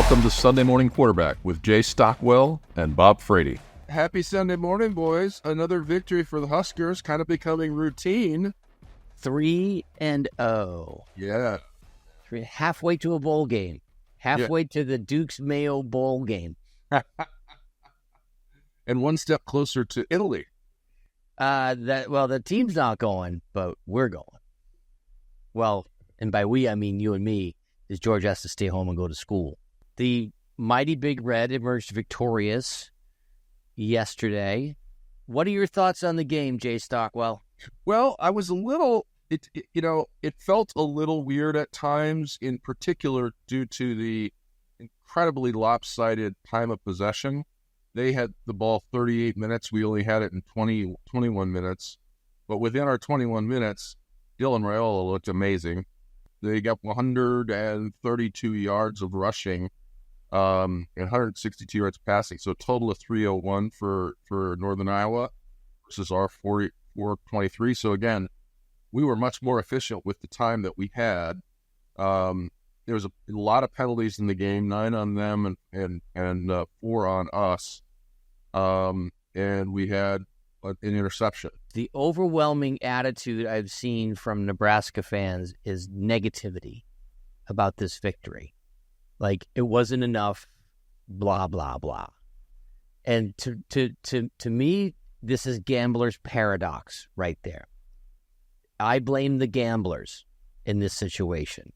Welcome to Sunday Morning Quarterback with Jay Stockwell and Bob Frady. Happy Sunday morning, boys. Another victory for the Huskers, kind of becoming routine. 3-0. Yeah. Halfway to a bowl game. Halfway to the Duke's Mayo Bowl game. And one step closer to Italy. The team's not going, but we're going. Well, and by we, I mean you and me, because George has to stay home and go to school. The Mighty Big Red emerged victorious yesterday. What are your thoughts on the game, Jay Stockwell? Well, I was a little, it felt a little weird at times, in particular due to the incredibly lopsided time of possession. They had the ball 38 minutes. We only had it in 21 minutes. But within our 21 minutes, Dylan Raiola looked amazing. They got 132 yards of rushing and 162 yards passing. So a total of 301 for Northern Iowa versus our 423. So again, we were much more efficient with the time that we had. There was a lot of penalties in the game, 9 on them and 4 on us. And we had an interception. The overwhelming attitude I've seen from Nebraska fans is negativity about this victory. Like, it wasn't enough, blah, blah, blah. And to me, this is gambler's paradox right there. I blame the gamblers in this situation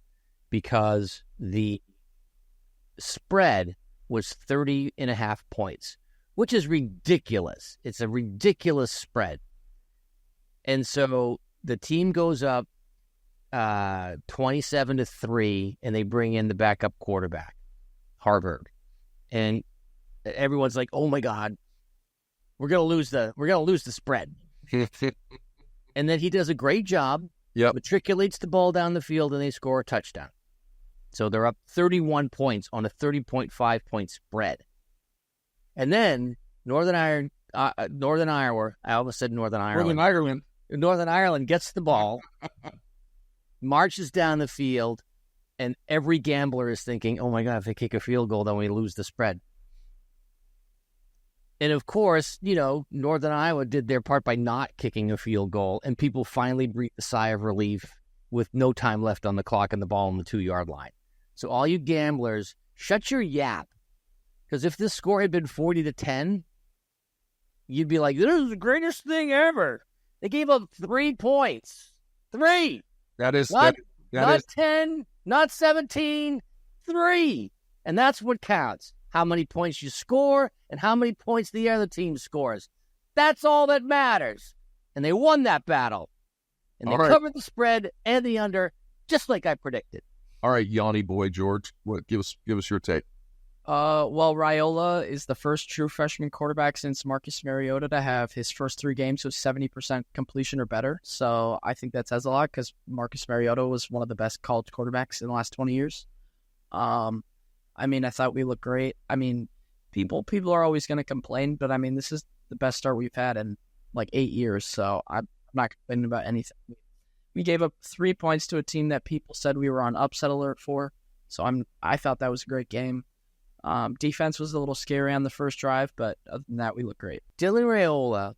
because the spread was 30.5 points, which is ridiculous. It's a ridiculous spread. And so the team goes up 27-3, and they bring in the backup quarterback, Harvard. And everyone's like, "Oh my God, we're gonna lose the spread." And then he does a great job, matriculates the ball down the field, and they score a touchdown. So they're up 31 points on a 30.5 point spread. And then Northern Ireland, I almost said Northern Ireland. Northern Ireland gets the ball, marches down the field, and every gambler is thinking, "Oh my God, if they kick a field goal, then we lose the spread." And of course, Northern Iowa did their part by not kicking a field goal, and people finally breathed a sigh of relief with no time left on the clock and the ball on the 2-yard line. So all you gamblers, shut your yap. Because if this score had been 40-10, you'd be like, "This is the greatest thing ever." They gave up 3 points. 3. That is not 10, not 17, 3. And that's what counts. How many points you score and how many points the other team scores. That's all that matters. And they won that battle. And they covered the spread and the under, just like I predicted. All right, Yanni boy, George, give us your take. Well, Raiola is the first true freshman quarterback since Marcus Mariota to have his first 3 games with 70% completion or better. So I think that says a lot because Marcus Mariota was one of the best college quarterbacks in the last 20 years. I thought we looked great. People are always going to complain, but this is the best start we've had in like 8 years. So I'm not complaining about anything. We gave up 3 points to a team that people said we were on upset alert for. So I thought that was a great game. Defense was a little scary on the first drive, but other than that, we look great. Dylan Raiola,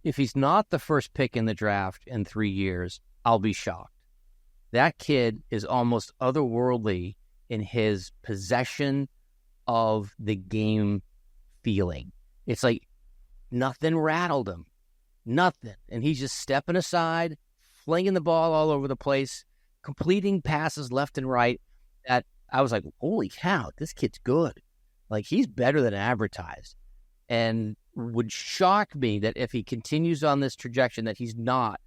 if he's not the first pick in the draft in 3 years, I'll be shocked. That kid is almost otherworldly in his possession of the game feeling. It's like nothing rattled him. Nothing. And he's just stepping aside, flinging the ball all over the place, completing passes left and right that I was like, holy cow, this kid's good. Like, he's better than advertised. And would shock me that if he continues on this trajectory, that he's not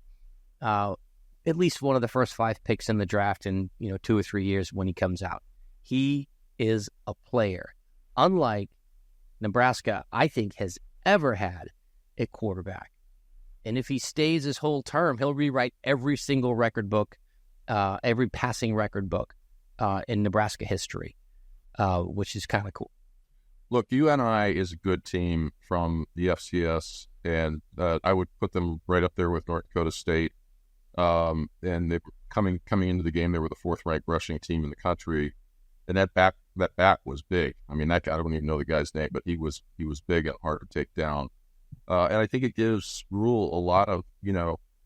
at least one of the first 5 picks in the draft in 2 or 3 years when he comes out. He is a player, unlike Nebraska, I think, has ever had a quarterback. And if he stays his whole term, he'll rewrite every single record book, every passing record book in Nebraska history, which is kind of cool. Look, UNI is a good team from the FCS, and I would put them right up there with North Dakota State. And they were coming into the game, they were the 4th ranked rushing team in the country. And that that back was big. I mean, that guy, I don't even know the guy's name, but he was big and hard to take down. And I think it gives Rule a lot of,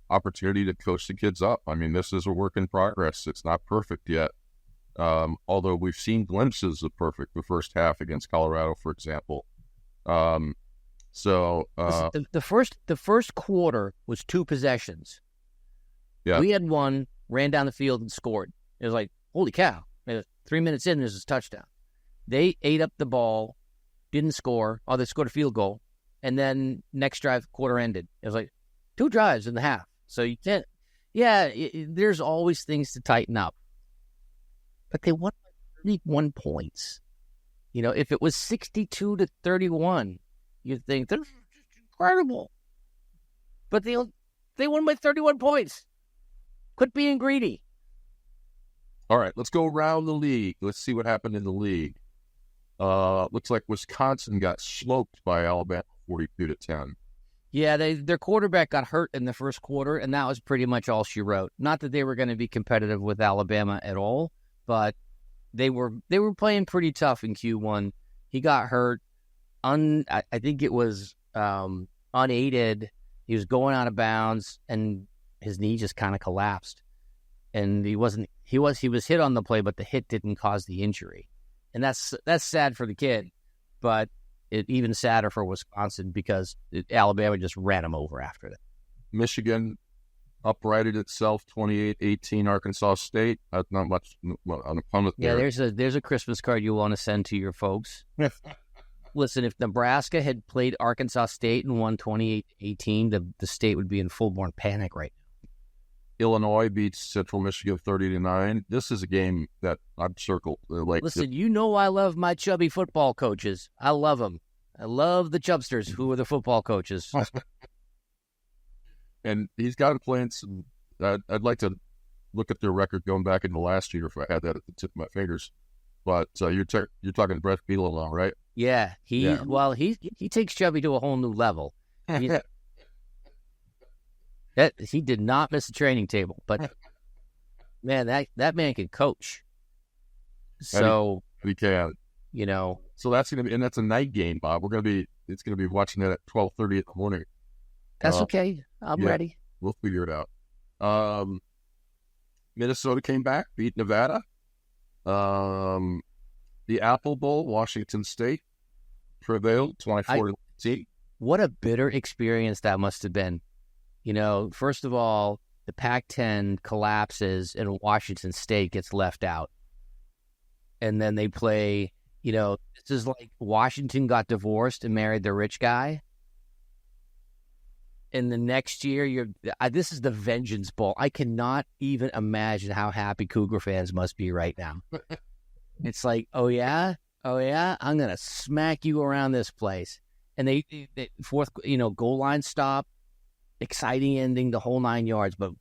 opportunity to coach the kids up. I mean, this is a work in progress. It's not perfect yet. Although we've seen glimpses of perfect the first half against Colorado, for example. The first quarter was 2 possessions. Yeah. We had one, ran down the field and scored. It was like, holy cow. 3 minutes in, there's a touchdown. They ate up the ball, didn't score. Oh, they scored a field goal. And then next drive, quarter ended. It was like 2 drives in the half. So you can't, there's always things to tighten up. But they won by 31 points. If it was 62-31, you'd think, they're incredible. But they won by 31 points. Quit being greedy. All right, let's go around the league. Let's see what happened in the league. Looks like Wisconsin got sloped by Alabama 42-10. Yeah, their quarterback got hurt in the first quarter, and that was pretty much all she wrote. Not that they were going to be competitive with Alabama at all, but they were playing pretty tough in Q1. He got hurt. I think it was unaided. He was going out of bounds, and his knee just kind of collapsed. And he was hit on the play, but the hit didn't cause the injury. And that's sad for the kid, but it even sadder for Wisconsin because Alabama just ran him over after that. Michigan uprighted itself 28-18 Arkansas State. That's not much on the opponent there. Yeah, there's a Christmas card you want to send to your folks. Listen, if Nebraska had played Arkansas State and won 28-18, the state would be in full-blown panic right now. Illinois beats Central Michigan 30-9. This is a game that I've circled. Listen, I love my chubby football coaches. I love them. I love the chubsters who are the football coaches. And he's got to play in some. I'd like to look at their record going back into last year if I had that at the tip of my fingers. But you're talking Brett Bielema, right? Yeah, he takes Chubby to a whole new level. He did not miss the training table, but man, that man can coach. So he can. So that's gonna be, and that's a night game, Bob. It's gonna be watching that at 12:30 in the morning. That's okay. I'm ready. We'll figure it out. Minnesota came back, beat Nevada. The Apple Bowl, Washington State prevailed 24-18. What a bitter experience that must have been. First of all, the Pac-10 collapses and Washington State gets left out. And then they play, this is like Washington got divorced and married the rich guy. And the next year, this is the Vengeance Bowl. I cannot even imagine how happy Cougar fans must be right now. It's like, oh yeah, I'm going to smack you around this place. And they fourth, goal line stop. Exciting ending, the whole 9 yards, but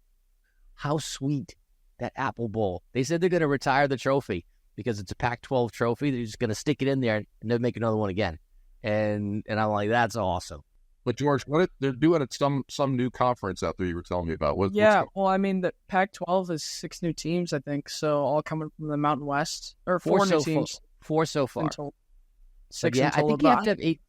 how sweet that Apple Bowl. They said they're going to retire the trophy because it's a Pac-12 trophy. They're just going to stick it in there and they'll make another one again. And I'm like, that's awesome. But George, what they're doing at some new conference out there you were telling me about. The Pac-12 is 6 new teams, I think, so all coming from the Mountain West, or 4 new teams. 4 so far. Six. I think you have to have eight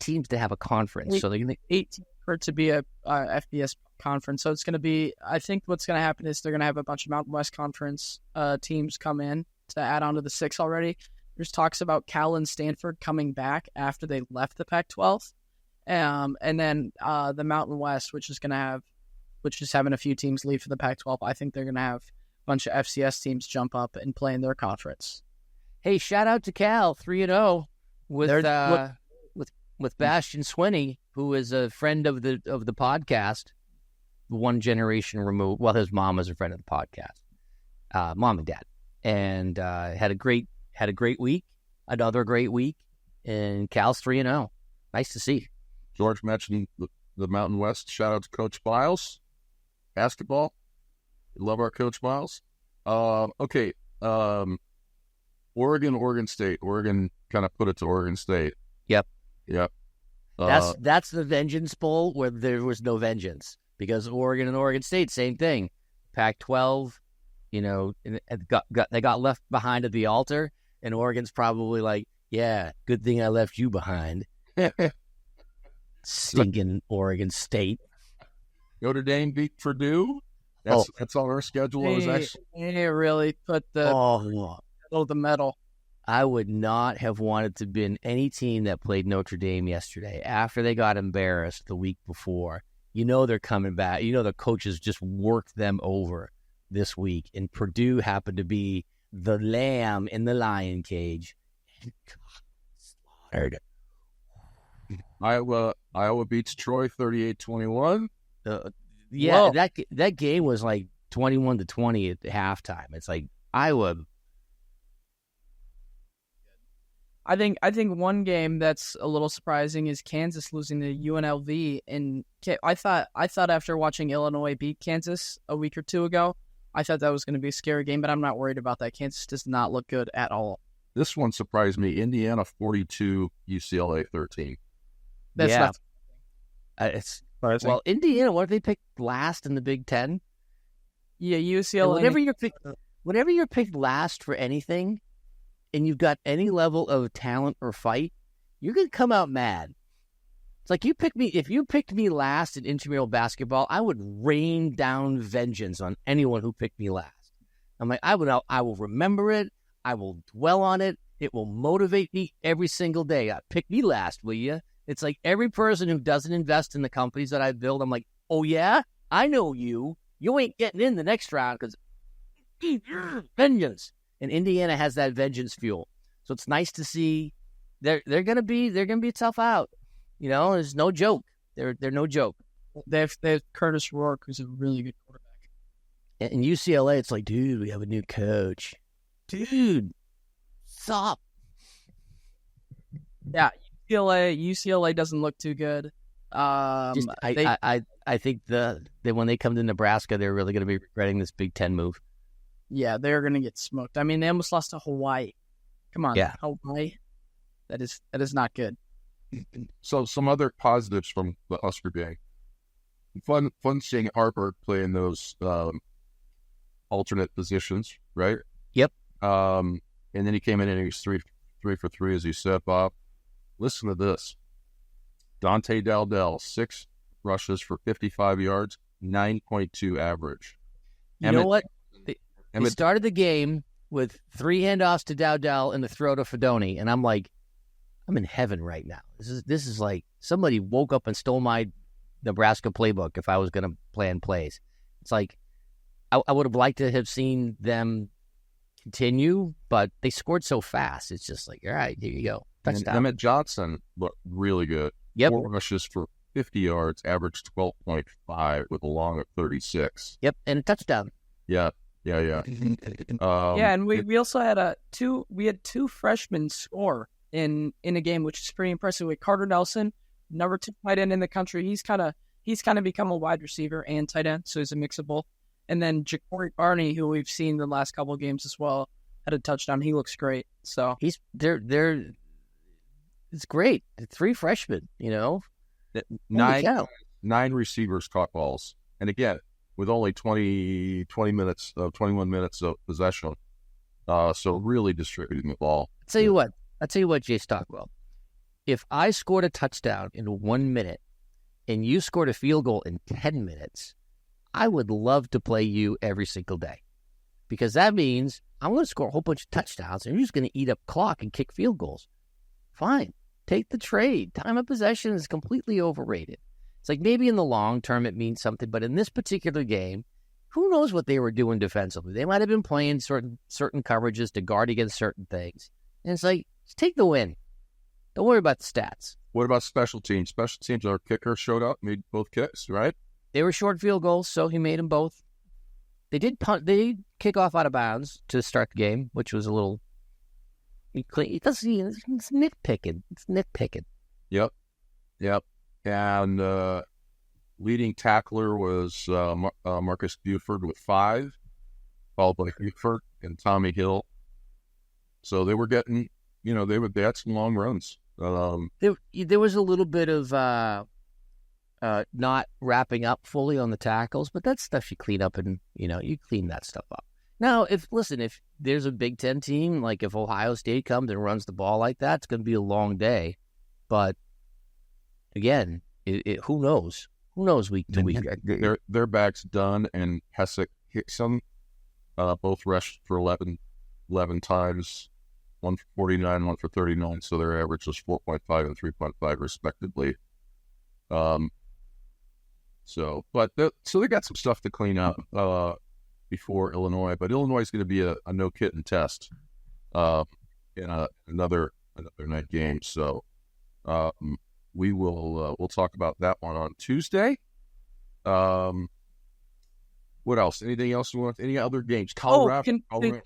teams to have a conference. So they're going to 8 for it to be a FBS conference. So it's going to be, I think what's going to happen is they're going to have a bunch of Mountain West Conference teams come in to add on to the 6 already. There's talks about Cal and Stanford coming back after they left the Pac-12. And then the Mountain West, which is having a few teams leave for the Pac-12. I think they're going to have a bunch of FCS teams jump up and play in their conference. Hey, shout out to Cal, 3-0 with Bastian Swinney, who is a friend of the podcast, one generation removed. Well, his mom was a friend of the podcast, mom and dad, and had a great week, another great week, and Cal's 3-0. Nice to see. George mentioned the Mountain West. Shout out to Coach Miles, basketball. We love our Coach Miles. Okay, Oregon State. Oregon kind of put it to Oregon State. Yep. That's the Vengeance Bowl where there was no vengeance because Oregon and Oregon State, same thing. Pac-12, they got left behind at the altar. And Oregon's probably like, yeah, good thing I left you behind. Stinking Oregon State. Notre Dame beat Purdue. That's on our schedule. It was actually They really put the metal. I would not have wanted to been any team that played Notre Dame yesterday after they got embarrassed the week before. You know they're coming back. You know the coaches just worked them over this week, and Purdue happened to be the lamb in the lion cage. And God, slaughtered. Iowa beats Troy 38-21. Yeah, that game was like 21-20 at halftime. It's like Iowa. I think one game that's a little surprising is Kansas losing to UNLV. And I thought after watching Illinois beat Kansas a week or two ago, I thought that was going to be a scary game, but I'm not worried about that. Kansas does not look good at all. This one surprised me. Indiana 42, UCLA 13. That's It's well, Indiana. What did they pick last in the Big Ten? Yeah, UCLA. Whenever you're picked last for anything, and you've got any level of talent or fight, you're gonna come out mad. It's like if you picked me last in intramural basketball, I would rain down vengeance on anyone who picked me last. I'm like, I will remember it. I will dwell on it. It will motivate me every single day. Pick me last, will you? It's like every person who doesn't invest in the companies that I build, I'm like, oh yeah, I know you. You ain't getting in the next round because vengeance. And Indiana has that vengeance fuel. So it's nice to see they're gonna be tough out. You know, there's no joke. They're no joke. They have Curtis Rourke, who's a really good quarterback. And UCLA, it's like, dude, we have a new coach. Dude, stop. Yeah, UCLA doesn't look too good. I think that when they come to Nebraska, they're really going to be regretting this Big Ten move. Yeah, they're going to get smoked. I mean, they almost lost to Hawaii. Come on, yeah. Hawaii. That is not good. So some other positives from the Husker game. Fun seeing Harper play in those alternate positions, right? Yep. And then he came in and he was three for three, as you said, Bob. Listen to this. Dante Dowdell, 6 rushes for 55 yards, 9.2 average. You know what? They started the game with 3 handoffs to Dowdell and the throw to Fedoni, and I'm like, I'm in heaven right now. This is like somebody woke up and stole my Nebraska playbook if I was going to plan plays. It's like I would have liked to have seen them continue, but they scored so fast. It's just like, all right, here you go. Touchdown. And Emmett Johnson looked really good. Yep. 4 rushes for 50 yards, averaged 12.5 with a long of 36. Yep, and a touchdown. Yeah. And we also had two freshmen score in a game, which is pretty impressive. With Carter Nelson, number 2 tight end in the country, he's kind of become a wide receiver and tight end, so he's a mix of both. And then Ja'Cory Barney, who we've seen the last couple of games as well, had a touchdown. He looks great. So they're it's great. 3 freshmen, you know. 9 receivers caught balls, and again with only 21 minutes of possession, so really distributing the ball. I'll tell you what, Jay Stockwell. If I scored a touchdown in 1 minute and you scored a field goal in 10 minutes, I would love to play you every single day, because that means I'm going to score a whole bunch of touchdowns and you're just going to eat up clock and kick field goals. Fine. Take the trade. Time of possession is completely overrated. It's like maybe in the long term it means something, but in this particular game, who knows what they were doing defensively? They might have been playing certain coverages to guard against certain things. And it's like, just take the win. Don't worry about the stats. What about special teams? Special teams, our kicker showed up, made both kicks, right? They were short field goals, so he made them both. They did kick off out of bounds to start the game, which was a little... It's nitpicking. It's nitpicking. Yep. And leading tackler was Marcus Buford with 5, followed by Buford and Tommy Hill. So they were getting, they had some long runs. There was a little bit of not wrapping up fully on the tackles, but that's stuff you clean up, and you clean that stuff up. Now, if there's a Big Ten team, like if Ohio State comes and runs the ball like that, it's going to be a long day. But again, who knows? Who knows week to week? Their back's done, and Hessick Hickson both rushed for 11 times, one for 49, one for 39. So their average was 4.5 and 3.5 respectively. So they got some stuff to clean up before Illinois, but Illinois is going to be a no kitten test in another night game. So we'll talk about that one on Tuesday. What else? Anything else you want? Any other games? Colorado,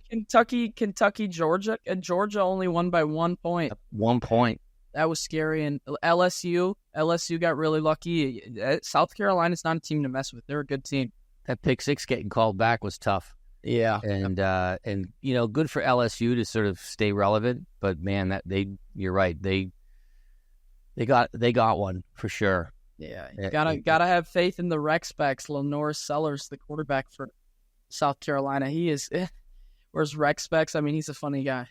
Kentucky, Georgia, and Georgia only won by 1 point. 1 point. That was scary. And LSU got really lucky. South Carolina's not a team to mess with. They're a good team. That pick six getting called back was tough. Yeah, and good for LSU to sort of stay relevant. But man, you're right. They got one for sure. Yeah, you gotta have faith in the rec specs. Lenore Sellers, the quarterback for South Carolina, he is. Where's rec specs? I mean, he's a funny guy.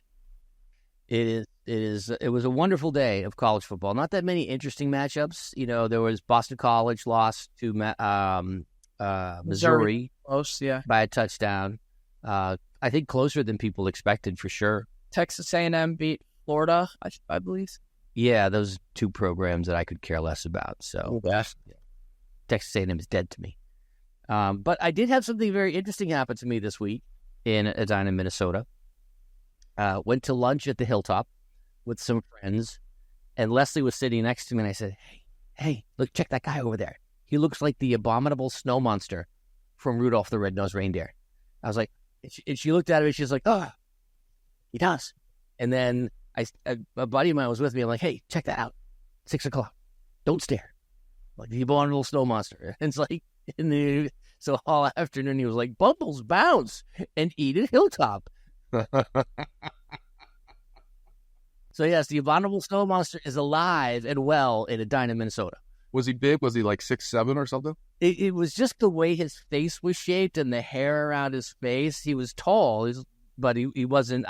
It was a wonderful day of college football. Not that many interesting matchups. There was Boston College lost to Missouri close, yeah, by a touchdown. I think closer than people expected for sure. Texas A&M beat Florida, I believe. Yeah, those two programs that I could care less about. So Texas A&M is dead to me. But I did have something very interesting happen to me this week in Edina, Minnesota. Went to lunch at the Hilltop with some friends, and Leslie was sitting next to me, and I said, hey, look, check that guy over there. He looks like the abominable snow monster from Rudolph the Red-Nosed Reindeer. I was like, and she looked at him, and she's like, oh, he does. And then a buddy of mine was with me. I'm like, hey, check that out. 6 o'clock. Don't stare. Like the abominable snow monster. And it's like, so all afternoon he was like, Bumbles, bounce and eat at Hilltop. So yes, the abominable snow monster is alive and well in Edina, Minnesota. Was he big? Was he like 6'7" or something? It was just the way his face was shaped and the hair around his face. He was tall, but he wasn't.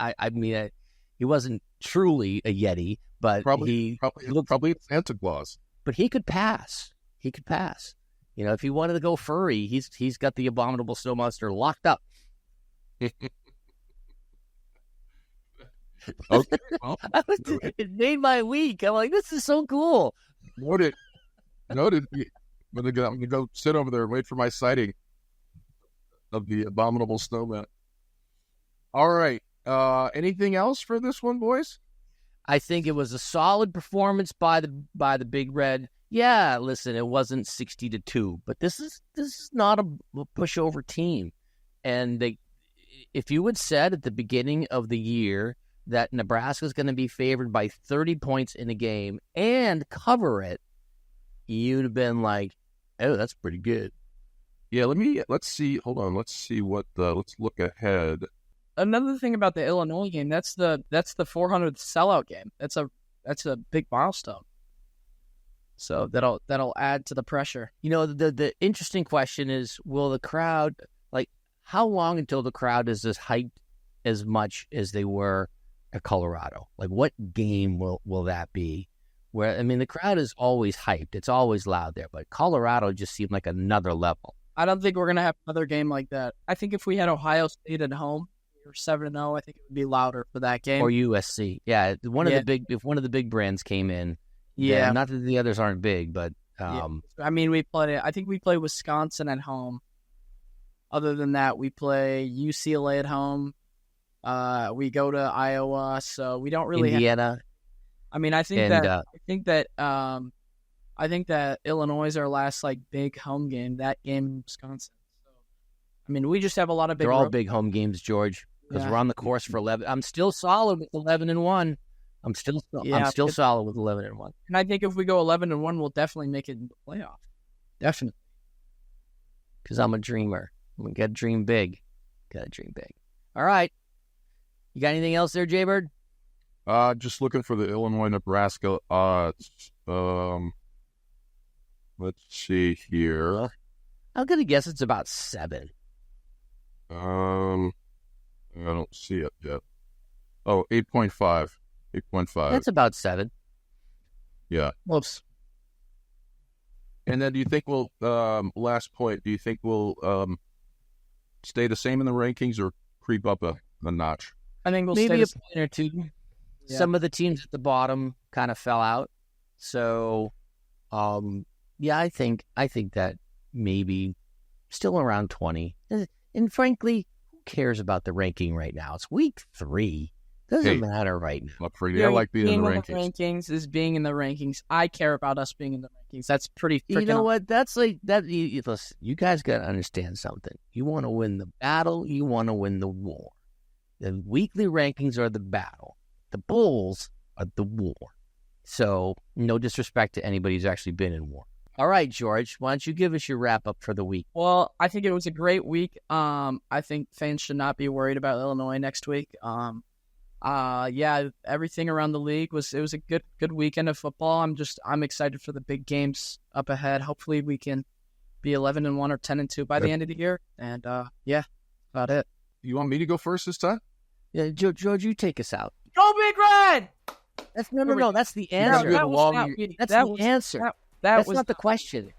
He wasn't truly a Yeti, but he looked probably Santa Claus. But he could pass. If he wanted to go furry, he's got the abominable snow monster locked up. Okay, well, it made my week. I'm like, this is so cool. Noted. I'm gonna go sit over there and wait for my sighting of the abominable snowman. All right. Anything else for this one, boys? I think it was a solid performance by the Big Red. Yeah, listen, it wasn't 60-2, but this is not a pushover team. And if you had said at the beginning of the year that Nebraska is going to be favored by 30 points in a game and cover it, you'd have been like, "Oh, that's pretty good." Yeah, let's see. Hold on, let's look ahead. Another thing about the Illinois game, that's the 400th sellout game. That's a big milestone. So that'll add to the pressure. The interesting question is, will the crowd, how long until the crowd is as hyped as much as they were at Colorado? Like, what game will that be? Where, the crowd is always hyped. It's always loud there, but Colorado just seemed like another level. I don't think we're going to have another game like that. I think if we had Ohio State at home, or 7-0, I think it would be louder for that game. Or USC. Yeah, if one of the big brands came in, yeah. Not that the others aren't big, but we play Wisconsin at home. Other than that, we play UCLA at home. We go to Iowa, so we don't really Indiana. I think that Illinois is our last big home game. That game in Wisconsin. So, we just have a lot of big. They're all big home games, George, because we're on the course for 11. I'm still solid with 11-1. I'm still solid with 11-1. And I think if we go 11-1, we'll definitely make it into the playoff. Definitely. Because I'm a dreamer. We got to dream big. All right. You got anything else there, Jaybird? Just looking for the Illinois-Nebraska odds. Let's see here. I'm going to guess it's about 7. I don't see it yet. Oh, 8.5. 8.5. That's about 7. Yeah. Whoops. And then do you think we'll, last point, do you think we'll stay the same in the rankings or creep up a notch? I think we'll Maybe stay a point or two. Yeah. Some of the teams at the bottom kind of fell out. So, yeah, I think that maybe still around 20. And frankly, who cares about the ranking right now? It's week 3. Doesn't matter right now. Not pretty. I like being in the rankings. Rankings is being in the rankings. I care about us being in the rankings. That's pretty freaking. You know what? That's like that. Listen, you guys got to understand something. You want to win the battle. You want to win the war. The weekly rankings are the battle. The Bulls are the war. So, no disrespect to anybody who's actually been in war. All right, George, why don't you give us your wrap-up for the week? Well, I think it was a great week. I think fans should not be worried about Illinois next week. Yeah, everything around the league was a good weekend of football. I'm excited for the big games up ahead. Hopefully we can be 11-1 or 10-2 by the end of the year. And yeah, about it. You want me to go first this time? Yeah, George, you take us out. Go Big Red! No. That's the answer. That's the answer. That's not the question.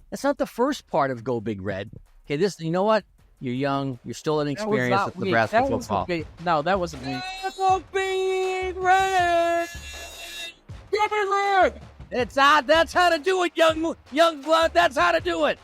That's not the first part of Go Big Red. Okay, you know what? You're young. You're still inexperienced with Nebraska football. No, that wasn't me. Go Big Red! Go Big Red! That's how to do it, young blood. That's how to do it.